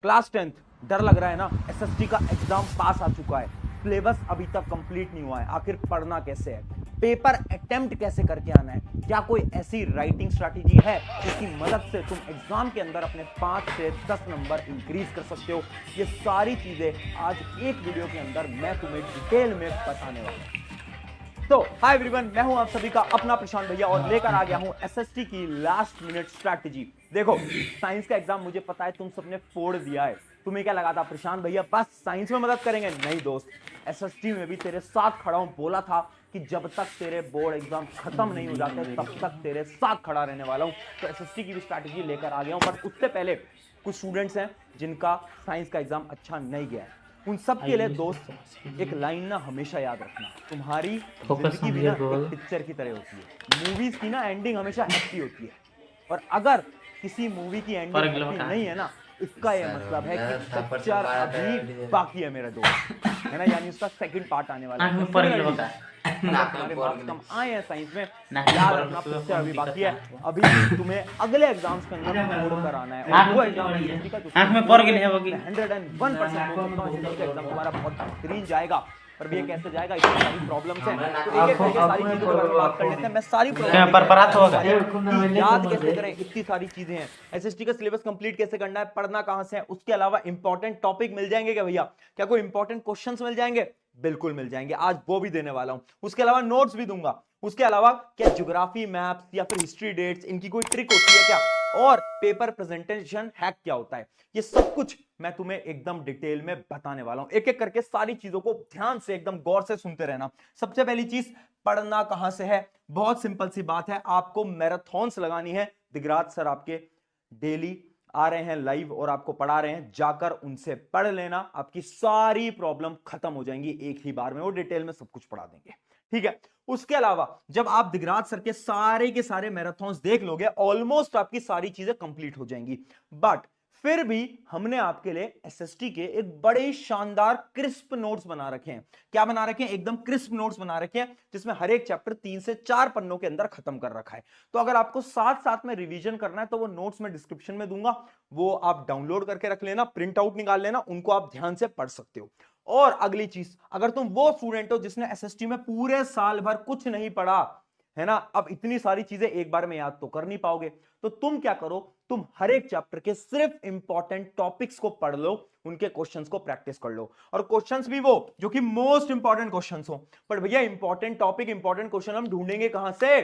Class 10th, डर लग रहा है ना? एसएसटी का एग्जाम पास आ चुका है, सिलेबस अभी तक कंप्लीट नहीं हुआ है, आखिर पढ़ना कैसे है, पेपर अटेम्प्ट कैसे करके आना है, क्या कोई ऐसी राइटिंग स्ट्रैटेजी है जिसकी मदद से तुम एग्जाम के अंदर अपने 5 से 10 नंबर इंक्रीज कर सकते हो? ये सारी चीजें आज एक वीडियो के अंदर मैं तुम्हें डिटेल में बताने वाला हूं। तो हाय एवरीवन, मैं हूं आप सभी का अपना प्रशांत भैया और लेकर आ गया हूं एसएसटी की लास्ट मिनट स्ट्रैटेजी। देखो, साइंस का एग्जाम मुझे पता है तुम सबने फोड़ दिया है। तुम्हें क्या लगा था प्रशांत भैया बस साइंस में मदद करेंगे? नहीं दोस्त, एसएसटी में भी तेरे साथ खड़ा हूं। बोला था कि जब तक तेरे बोर्ड एग्जाम खत्म नहीं हो जाते तब तक तेरे साथ खड़ा रहने वाला हूं। तो एसएसटी की भी स्ट्रैटेजी लेकर आ गया हूं। पर उससे पहले कुछ स्टूडेंट्स हैं जिनका साइंस का एग्जाम अच्छा नहीं गया है, उन सब के लिए दोस्त एक लाइन ना हमेशा याद रखना, तुम्हारी फोकस जिंदगी ऑन भी योर ना एक गोल। पिक्चर की तरह होती है। मूवीज की ना एंडिंग हमेशा हैप्पी होती है, और अगर किसी मूवी की एंडिंग पर हैप्पी किलोमीटर नहीं है ना, इसका यह सर मतलब है कि थप्पड़ से पिक्चर मारा अभी था बाकी है मेरा दोस्त, है ना? यानी उसका सेकंड पार्ट आने वाला आँख है। में पर सिमिलरली किलोमीटर अगर नाक में तुम्हारे फोड़ मार्क्स के कम आए हैं साइंस में, नाक में याद पर रखना सुबह पिक्चर फोन अभी दिक्कत बाकी है। ना अभी तुम्हें अगले एग्जाम्स के अंदर फोड़ कर आना है, आँख और में वो पर एग्जाम किलोमीटर एसएसटी का जो आँख में तुम पर दोगे, गिले है वो मैं 101% बोल सकता हूँ एसएसटी का एग्जाम तुम्हारा बहुत बेहतरीन जाएगा। पर भैया कैसे जाएगा, इतनी सारी प्रॉब्लम्स हैं, तो एक एक करके सारी चीजों के बारे में बात कर लेते हैं। मैं सारी प्रॉब्लम पर परात होगा याद कैसे करें, इतनी सारी चीजें हैं। एसएसटी का सिलेबस कंप्लीट कैसे करना है, पढ़ना कहां से है, उसके अलावा इंपॉर्टेंट टॉपिक मिल जाएंगे क्या भैया? क्या कोई इंपॉर्टेंट क्वेश्चंस मिल जाएंगे? बिल्कुल मिल जाएंगे, आज वो भी देने वाला हूं। उसके अलावा नोट्स भी दूंगा। उसके अलावा क्या ज्योग्राफी, मैप्स या फिर हिस्ट्री डेट्स, इनकी कोई ट्रिक होती है क्या? और पेपर प्रेजेंटेशन हैक क्या होता है? ये सब कुछ मैं तुम्हें एकदम डिटेल में बताने वाला हूं। एक एक करके सारी चीजों को ध्यान से एकदम गौर से सुनते रहना। सबसे पहली चीज, पढ़ना कहां से है? बहुत सिंपल सी बात है, आपको मैराथन्स लगानी है। दिगराज सर आपके डेली आ रहे हैं लाइव और आपको पढ़ा रहे हैं, जाकर उनसे पढ़ लेना, आपकी सारी प्रॉब्लम खत्म हो जाएंगी एक ही बार में, वो डिटेल में सब कुछ पढ़ा देंगे, ठीक है? उसके अलावा जब आप दिगराज सर के सारे मैराथन्स देख लोगे, ऑलमोस्ट आपकी सारी चीजें कंप्लीट हो जाएंगी। बट फिर भी हमने आपके लिए एसएसटी के एक बड़े शानदार क्रिस्प नोट्स बना रखे हैं। क्या बना रखे हैं? एकदम क्रिस्प नोट्स बना रखे हैं, जिसमें हर एक चैप्टर 3 से 4 पन्नों के अंदर खत्म कर रखा है। तो अगर आपको साथ साथ में रिवीजन करना है तो वो नोट्स में डिस्क्रिप्शन में दूंगा, वो आप डाउनलोड करके रख लेना, प्रिंट आउट निकाल लेना, उनको आप ध्यान से पढ़ सकते हो। और अगली चीज, अगर तुम वो स्टूडेंट हो जिसने एसएसटी में पूरे साल भर कुछ नहीं पढ़ा है ना, अब इतनी सारी चीजें एक बार में याद तो कर नहीं पाओगे, तो तुम क्या करो, तुम हर एक चैप्टर के सिर्फ इंपॉर्टेंट टॉपिक्स को पढ़ लो, उनके क्वेश्चंस को प्रैक्टिस कर लो, और क्वेश्चंस भी वो जो कि मोस्ट इंपॉर्टेंट क्वेश्चंस हो। पर भैया इंपॉर्टेंट टॉपिक, इंपॉर्टेंट क्वेश्चन हम ढूंढेंगे कहां से?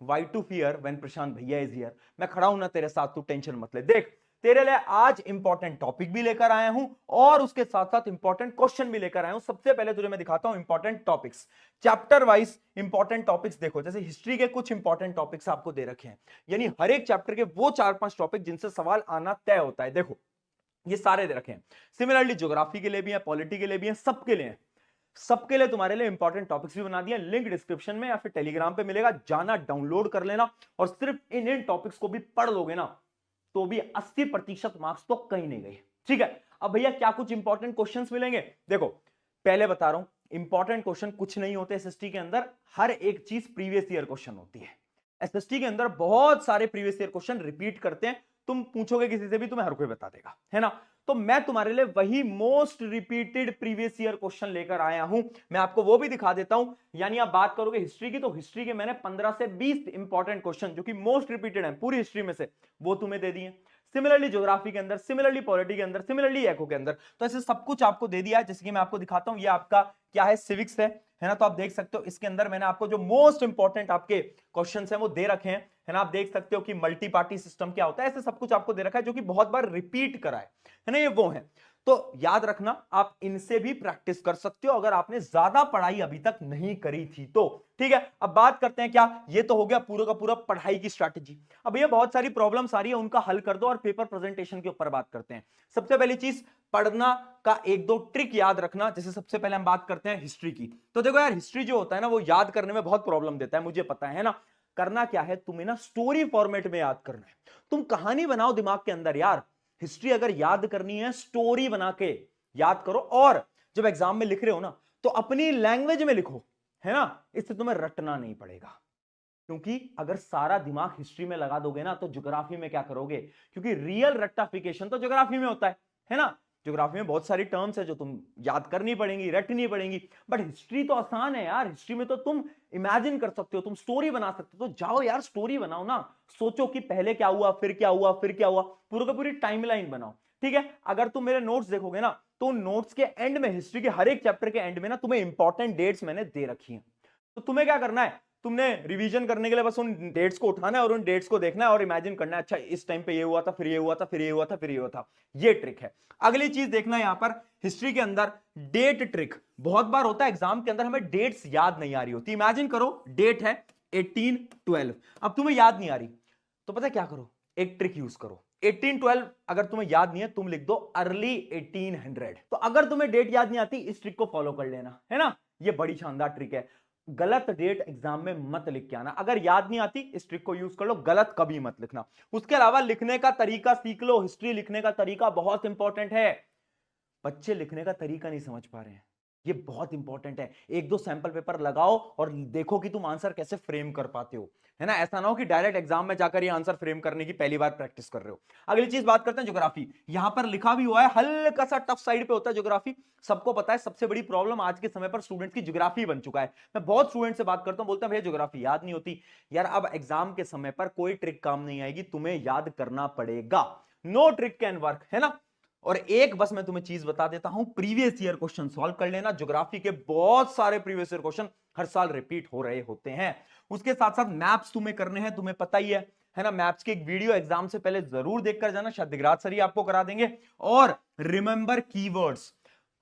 वाई टू फियर व्हेन प्रशांत भैया इज हियर। मैं खड़ा हूं ना तेरे साथ, तू टेंशन मत ले। देख, तेरे लिए आज इंपॉर्टेंट टॉपिक भी लेकर आया हूं और उसके साथ साथ इंपॉर्टेंट क्वेश्चन भी लेकर आया हूं। सबसे पहले तुझे मैं दिखाता हूं important topics, chapter wise important topics. देखो, जैसे हिस्ट्री के कुछ इंपॉर्टेंट टॉपिक्स आपको दे रखे हैं, यानी हर एक चैप्टर के वो 4-5 टॉपिक जिनसे सवाल आना तय होता है। देखो, ये सारे दे रखे हैं। सिमिलरली ज्योग्राफी के लिए भी है, पॉलिटी के लिए भी है, सबके लिए है। सबके लिए तुम्हारे लिए इंपॉर्टेंट टॉपिक्स भी बना दिया, लिंक डिस्क्रिप्शन में या फिर टेलीग्राम पे मिलेगा, जाना डाउनलोड कर लेना, और सिर्फ इन टॉपिक्स को भी पढ़ लोगे ना, तो भी 80% मार्क्स तो कहीं नहीं गए, ठीक है? अब भैया क्या कुछ इंपॉर्टेंट क्वेश्चंस मिलेंगे? देखो, पहले बता रहा हूं, इंपॉर्टेंट क्वेश्चन कुछ नहीं होते एसएसटी के अंदर, हर एक चीज प्रीवियस ईयर क्वेश्चन होती है। एसएसटी के अंदर बहुत सारे प्रीवियस ईयर क्वेश्चन रिपीट करते हैं, तुम पूछोगे किसी से भी तुम्हें हर कोई बता देगा, है ना? तो मैं तुम्हारे लिए वही most repeated previous year question लेकर आया हूं। मैं आपको वो भी दिखा देता हूं। यानी आप बात करोगे हिस्ट्री की, तो हिस्ट्री के मैंने 15 से 20 इंपॉर्टेंट क्वेश्चन जो कि मोस्ट रिपीटेड है पूरी हिस्ट्री में से, वो तुम्हें दे दिए। सिमिलरली ज्योग्राफी के अंदर, सिमिलरली पॉलिटी के अंदर, सिमिलरली एको के अंदर, तो ऐसे सब कुछ आपको दे दिया है। जैसे कि मैं आपको दिखाता हूं, ये आपका क्या है, सिविक्स है ना? तो आप देख सकते हो इसके अंदर मैंने आपको जो मोस्ट इंपॉर्टेंट आपके क्वेश्चंस हैं वो दे रखे हैं, है ना? आप देख सकते हो कि मल्टी पार्टी सिस्टम क्या होता है, ऐसे सब कुछ आपको दे रखा है जो कि बहुत बार रिपीट करा है ना? ये वो है। तो याद रखना, आप इनसे भी प्रैक्टिस कर सकते हो अगर आपने ज्यादा पढ़ाई अभी तक नहीं करी थी तो, ठीक है? अब बात करते हैं, क्या ये तो हो गया पूरा का पूरा पढ़ाई की स्ट्रैटेजी। अब ये बहुत सारी प्रॉब्लम्स आ रही है, उनका हल कर दो और पेपर प्रेजेंटेशन के ऊपर बात करते हैं। सबसे पहली चीज, पढ़ना का एक दो ट्रिक याद रखना। जैसे सबसे पहले हम बात करते हैं हिस्ट्री की, तो देखो यार, हिस्ट्री जो होता है ना, वो याद करने में बहुत प्रॉब्लम देता है, मुझे पता है ना? करना क्या है, तुम्हें ना स्टोरी फॉर्मेट में याद करना है। तुम कहानी बनाओ दिमाग के अंदर यार। हिस्ट्री अगर याद करनी है, स्टोरी बना के याद करो, और जब एग्जाम में लिख रहे हो ना, तो अपनी लैंग्वेज में लिखो, है ना? इससे तुम्हें रटना नहीं पड़ेगा। क्योंकि अगर सारा दिमाग हिस्ट्री में लगा दोगे ना, तो ज्योग्राफी में क्या करोगे? क्योंकि रियल रट्टाफिकेशन तो ज्योग्राफी में होता है ना। ज्योग्राफी में बहुत सारी टर्म्स है जो तुम याद करनी पड़ेंगी, रटनी पड़ेंगी, बट हिस्ट्री तो आसान है यार। हिस्ट्री में तो तुम इमेजिन कर सकते हो, तुम स्टोरी बना सकते हो। तो जाओ यार स्टोरी बनाओ ना, सोचो कि पहले क्या हुआ, फिर क्या हुआ, फिर क्या हुआ, पूरा का पूरी टाइमलाइन बनाओ। ठीक है, अगर तुम मेरे नोट्स देखोगे ना, तो नोट्स के एंड में, हिस्ट्री के हर एक चैप्टर के एंड में ना, तुम्हें इंपॉर्टेंट डेट्स मैंने दे रखी हैं। तो तुम्हें क्या करना है, तुमने रिवीजन करने के लिए बस उन डेट्स को उठाना है और उन डेट्स को देखना है और इमेजिन करना है, अच्छा इस टाइम पे ये हुआ था, फिर ये हुआ था, फिर ये हुआ था, फिर ये हुआ था। ये ट्रिक है। अगली चीज देखना है यहां पर हिस्ट्री के अंदर डेट ट्रिक। बहुत बार होता है एग्जाम के अंदर हमें डेट्स याद नहीं आ रही होती। इमेजिन करो डेट है 1812, अब तुम्हें याद नहीं आ रही, तो पता है क्या करो, एक ट्रिक यूज करो। 1812 अगर तुम्हें याद नहीं है, तुम लिख दो अर्ली 1800। तो अगर तुम्हें डेट याद नहीं आती, इस ट्रिक को फॉलो कर लेना, है ना। ये बड़ी शानदार ट्रिक है। गलत डेट एग्जाम में मत लिख के आना। अगर याद नहीं आती, इस ट्रिक को यूज कर लो, गलत कभी मत लिखना। उसके अलावा लिखने का तरीका सीख लो। हिस्ट्री लिखने का तरीका बहुत इंपॉर्टेंट है। बच्चे लिखने का तरीका नहीं समझ पा रहे हैं, ये बहुत इंपॉर्टेंट है। एक दो सैंपल पेपर लगाओ और देखो कि तुम आंसर कैसे फ्रेम कर पाते हो, है ना। ऐसा ना हो कि डायरेक्ट एग्जाम में जाकर ये आंसर फ्रेम करने की पहली बार प्रैक्टिस कर रहे हो। अगली चीज बात करते हैं ज्योग्राफी। यहां पर लिखा भी हुआ है, हल्का सा टफ साइड पे होता है ज्योग्राफी। सबको पता है सबसे बड़ी प्रॉब्लम आज के समय पर स्टूडेंट्स की ज्योग्राफी बन चुका है। मैं बहुत स्टूडेंट से बात करता हूं, बोलते हैं भैया ज्योग्राफी याद नहीं होती। यार अब एग्जाम के समय पर कोई ट्रिक काम नहीं आएगी, तुम्हें याद करना पड़ेगा। नो ट्रिक कैन वर्क, है ना। और एक बस मैं तुम्हें चीज बता देता हूं, प्रीवियस ईयर क्वेश्चन सॉल्व कर लेना। ज्योग्राफी के बहुत सारे प्रीवियस ईयर क्वेश्चन हर साल रिपीट हो रहे होते हैं। उसके साथ साथ मैप्स तुम्हें करने हैं, तुम्हें पता ही है ना। मैप्स की एक वीडियो एग्जाम से पहले जरूर देखकर जाना, शायद दिगराज सर ही आपको करा देंगे। और रिमेंबर कीवर्ड्स,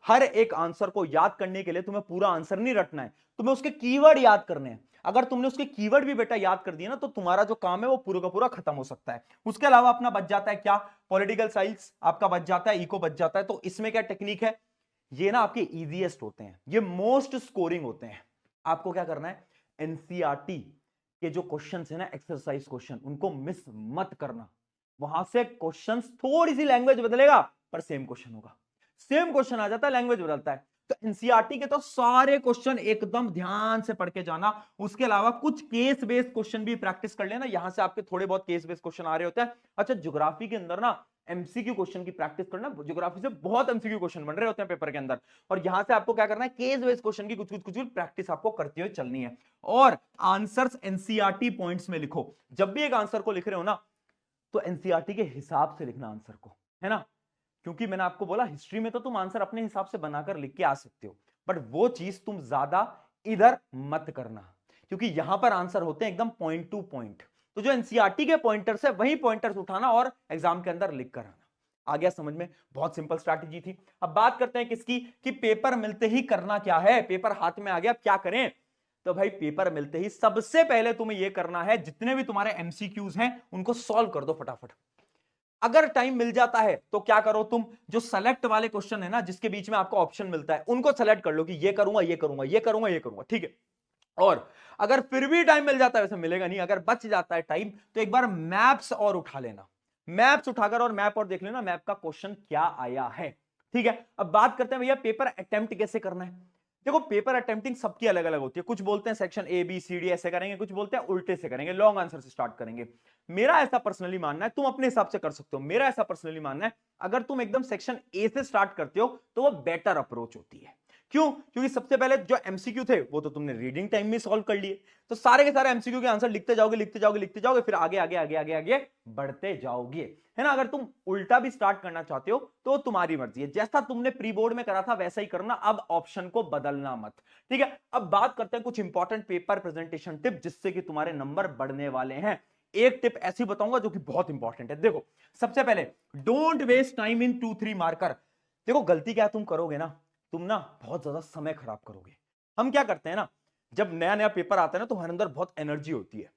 हर एक आंसर को याद करने के लिए तुम्हें पूरा आंसर नहीं रटना है, तुम्हें उसके कीवर्ड याद करने हैं। अगर तुमने उसके कीवर्ड भी बेटा याद कर दिए ना, तो तुम्हारा जो काम है वो पूरा का पूरा खत्म हो सकता है। उसके अलावा अपना बच जाता है क्या, पॉलिटिकल साइंस आपका बच जाता है, इको बच जाता है। तो इसमें क्या टेक्निक है, ये ना आपके इजीएस्ट होते हैं, ये मोस्ट स्कोरिंग होते हैं। आपको क्या करना है, एनसीईआरटी के जो क्वेश्चन है ना, एक्सरसाइज क्वेश्चन, उनको मिस मत करना। वहां से क्वेश्चन थोड़ी सी लैंग्वेज बदलेगा पर सेम क्वेश्चन होगा। सेम क्वेश्चन आ जाता है, लैंग्वेज बदलता है। तो एनसीईआरटी के तो सारे क्वेश्चन एकदम ध्यान से पढ़ के जाना। उसके अलावा कुछ केस बेस्ड क्वेश्चन भी प्रैक्टिस कर लेना, यहां से आपके थोड़े बहुत केस बेस्ड क्वेश्चन आ रहे होते हैं। अच्छा, ज्योग्राफी के अंदर ना एमसीक्यू क्वेश्चन की प्रैक्टिस करना। ज्योग्राफी से बहुत एमसीक्यू क्वेश्चन बन रहे होते हैं पेपर के अंदर, और यहां से आपको क्या करना है, केस बेस्ड क्वेश्चन की कुछ कुछ प्रैक्टिस आपको करते हुए चलनी है। और आंसर्स एनसीईआरटी पॉइंट्स में लिखो। जब भी एक आंसर को लिख रहे हो ना, तो एनसीईआरटी के हिसाब से लिखना आंसर को, है ना। क्योंकि मैंने आपको बोला हिस्ट्री में तो तुम आंसर अपने हिसाब से बनाकर लिख के आ सकते हो, बट वो चीज तुम ज्यादा इधर मत करना, क्योंकि यहां पर आंसर होते हैं एकदम पॉइंट टू पॉइंट। तो जो एनसीईआरटी के पॉइंटर्स है, वही पॉइंटर्स उठाना और एग्जाम के अंदर लिख कर आना। आ गया समझ में, बहुत सिंपल स्ट्रैटेजी थी। अब बात करते हैं किसकी, कि पेपर मिलते ही करना क्या है। पेपर हाथ में आ गया, क्या करें। तो भाई पेपर मिलते ही सबसे पहले तुम्हें यह करना है, जितने भी तुम्हारे एमसीक्यूज हैं उनको सॉल्व कर दो फटाफट। अगर टाइम मिल जाता है तो क्या करो, तुम जो सेलेक्ट वाले क्वेश्चन है ना, जिसके बीच में आपको ऑप्शन मिलता है, उनको सेलेक्ट कर लो कि ये करूंगा, ये करूंगा, ये करूंगा, ये करूंगा, ठीक है। और अगर फिर भी टाइम मिल जाता है, वैसे मिलेगा नहीं, अगर बच जाता है टाइम, तो एक बार मैप्स और उठा लेना। मैप्स उठाकर और मैप और देख लेना मैप का क्वेश्चन क्या आया है, ठीक है। अब बात करते हैं भैया पेपर अटेम्प्ट कैसे करना है। देखो पेपर अटेम्प्टिंग सबकी अलग अलग होती है। कुछ बोलते हैं section A B C D ऐसे करेंगे, कुछ बोलते हैं उल्टे से करेंगे, लॉन्ग आंसर से स्टार्ट करेंगे। मेरा ऐसा पर्सनली मानना है, तुम अपने हिसाब से कर सकते हो, मेरा ऐसा पर्सनली मानना है, अगर तुम एकदम सेक्शन ए से स्टार्ट करते हो तो वो बेटर अप्रोच होती है। क्यों, क्योंकि सबसे पहले जो एमसीक्यू थे वो तो तुमने रीडिंग टाइम में सॉल्व कर लिए, तो सारे के सारे एमसीक्यू के आंसर लिखते जाओगे, लिखते जाओगे, लिखते जाओगे, फिर आगे आगे आगे आगे आगे बढ़ते जाओगे, है ना। अगर तुम उल्टा भी स्टार्ट करना चाहते हो तो तुम्हारी मर्जी है, जैसा तुमने प्री बोर्ड में करा था वैसा ही करना, अब ऑप्शन को बदलना मत, ठीक है। अब बात करते हैं कुछ इंपॉर्टेंट पेपर प्रेजेंटेशन टिप, जिससे कि तुम्हारे नंबर बढ़ने वाले हैं। एक टिप ऐसी बताऊंगा जो कि बहुत इंपॉर्टेंट है। देखो सबसे पहले, don't waste time in 2-3 marker. देखो गलती क्या तुम करोगे ना, तुम ना बहुत ज्यादा समय खराब करोगे। हम क्या करते हैं ना, जब नया नया पेपर आता है ना, तो हमारे अंदर बहुत एनर्जी होती है।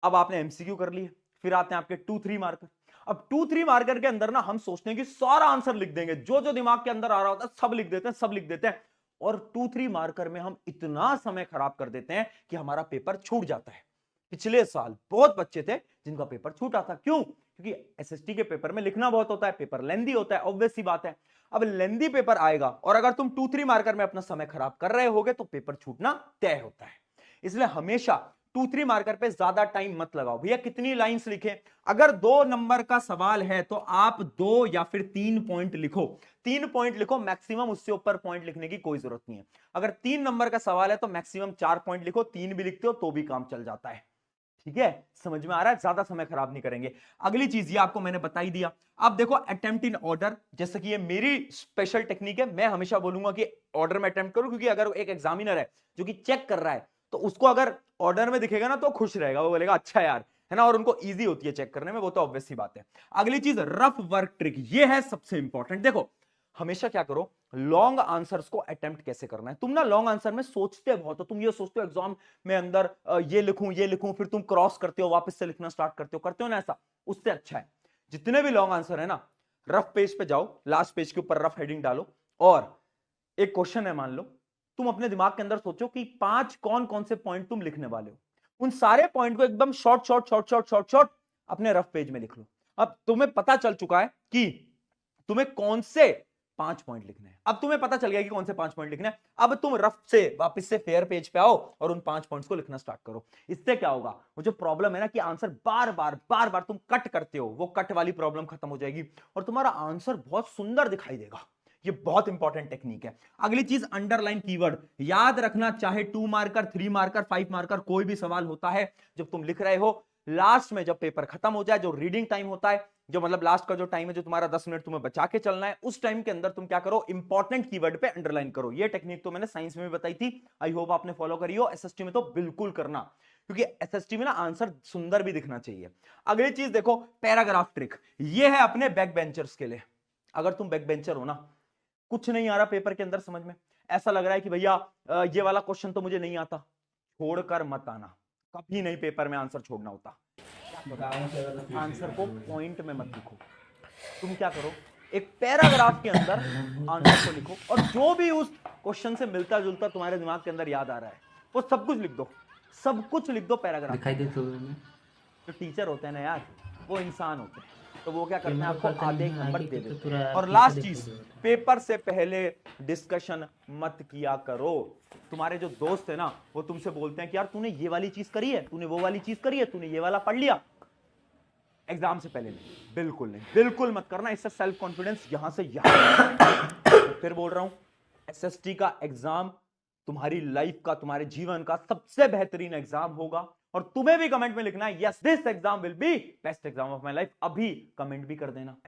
अब आपने एमसीक्यू कर लिए, फिर आते हैं आपके 2-3 मार्कर। अब 2-3 मार्कर के अंदर ना हम सोचते हैं कि सारा आंसर लिख देंगे, जो जो दिमाग के अंदर आ रहा होता है सब लिख देते हैं, सब लिख देते हैं। और 2-3 मार्कर में हम इतना समय खराब कर देते हैं कि हमारा पेपर छूट जाता है। पिछले साल बहुत बच्चे थे जिनका पेपर छूटा था। क्यों, क्योंकि एसएसटी के पेपर में लिखना बहुत होता है, पेपर लेंदी होता है, ऑब्वियस सी बात है। अब लेंदी पेपर आएगा और अगर तुम 2-3 मार्कर में अपना समय खराब कर रहे होगे तो पेपर छूटना तय होता है। इसलिए हमेशा 2-3 मार्कर पे ज्यादा टाइम मत लगाओ भैया। कितनी लाइंस लिखे? अगर 2 नंबर का सवाल है तो आप 2 या फिर 3 पॉइंट लिखो। 3 पॉइंट लिखो मैक्सिमम, उससे ऊपर पॉइंट लिखने की कोई जरूरत नहीं है। अगर 3 नंबर का सवाल है तो मैक्सिमम 4 पॉइंट लिखो, 3 भी लिखते हो तो भी काम चल जाता है। ठीक है, समझ में आ रहा है? ज्यादा समय खराब नहीं करेंगे। अगली चीज ये आपको मैंने बता ही दिया। अब देखो अटेम्प्ट इन ऑर्डर, जैसे कि ये मेरी स्पेशल टेक्निक है, मैं हमेशा बोलूंगा कि ऑर्डर में अटेम्प्ट करो, क्योंकि अगर एक एग्जामिनर है जो कि चेक कर रहा है तो उसको अगर ऑर्डर में दिखेगा ना तो खुश रहेगा, वो बोलेगा अच्छा यार, है ना, और उनको इजी होती है चेक करने में, वो तो ऑब्वियस सी बात है। अगली चीज रफ वर्क ट्रिक, ये है सबसे इंपॉर्टेंट। देखो हमेशा क्या करो, लॉन्ग आंसर्स को अटेम्प्ट कैसे करना है। तुम ना लॉन्ग आंसर में सोचते बहुत हो, तुम ये सोचते हो एग्जाम में अंदर ये लिखूं, फिर तुम क्रॉस करते हो, वापस से लिखना स्टार्ट करते हो ना, ऐसा उससे अच्छा है जितने भी लॉन्ग आंसर है ना, रफ पेज पे जाओ, लास्ट पेज के ऊपर रफ हेडिंग डालो, और एक क्वेश्चन है मान लो, तुम अपने दिमाग के अंदर सोचो कि 5 कौन कौन से पॉइंट तुम लिखने वाले हो, उन सारे पॉइंट को एकदम शॉर्ट अपने रफ पेज में लिख लो। अब तुम्हें पता चल चुका है कि तुम्हें कौन से 5 पॉइंट लिखने हैं, अब तुम्हें पता चल गया कि कौन से 5 पॉइंट लिखने हैं। अब तुम रफ से वापस से फेयर पेज पे आओ और उन 5 पॉइंट्स को लिखना स्टार्ट करो। इससे क्या होगा, वो जो प्रॉब्लम है ना कि आंसर बार बार तुम कट करते हो, वो कट वाली प्रॉब्लम खत्म हो जाएगी और तुम्हारा आंसर बहुत सुंदर दिखाई देगा। ये बहुत इंपॉर्टेंट टेक्निक है। अगली चीज अंडरलाइन कीवर्ड, याद रखना, चाहे 2 मार्कर, 3 मार्कर, 5 मार्कर, कोई भी सवाल होता है, जब तुम लिख रहे हो, लास्ट में जब पेपर खत्म हो जाए, जो रीडिंग टाइम होता है, जो मतलब लास्ट का जो टाइम है, जो तुम्हारा 10 मिनट तुम्हें बचा के चलना है, उस टाइम के अंदर तुम क्या करो, इंपॉर्टेंट कीवर्ड पे अंडरलाइन करो। ये टेक्निक तो मैंने साइंस में भी बताई थी, आई होप आपने फॉलो करी हो। एसएसटी में तो बिल्कुल करना, क्योंकि एसएसटी में ना आंसर सुंदर भी दिखना चाहिए। अगली चीज देखो, पैराग्राफ ट्रिक, ये है अपने बैक बेंचर्स के लिए। अगर तुम बैक बेंचर हो ना, कुछ नहीं आ रहा पेपर के अंदर समझ में, ऐसा लग रहा है कि भैया ये वाला क्वेश्चन तो मुझे नहीं आता, छोड़कर मत आना, कभी नहीं पेपर में आंसर छोड़ना होता। आंसर को पॉइंट में मत लिखो, तुम क्या करो, एक पैराग्राफ के अंदर आंसर को लिखो, और जो भी उस क्वेश्चन से मिलता जुलता तुम्हारे दिमाग के अंदर याद आ रहा है वो सब कुछ लिख दो, सब कुछ लिख दो पैराग्राफ। दिखाई दे तो जो टीचर होते हैं ना यार, वो इंसान होते हैं, तो वो क्या करते हैं, आपको आधे एक नंबर दे देते हैं। और लास्ट चीज, पेपर से पहले डिस्कशन मत किया करो। तुम्हारे जो दोस्त है ना, वो तुमसे बोलते हैं कि यार तूने ये वाली चीज करी है, तूने वो वाली चीज करी है, तूने ये वाला पढ़ लिया, एग्जाम से पहले नहीं, बिल्कुल नहीं, बिल्कुल मत करना। इससे सेल्फ कॉन्फिडेंस यहां से यहां तो फिर बोल रहा हूं, एसएसटी का एग्जाम तुम्हारी लाइफ का, तुम्हारे जीवन का सबसे बेहतरीन एग्जाम होगा, और तुम्हें भी कमेंट में लिखना है, yes this exam will be best exam of my life. अभी कमेंट भी कर देना।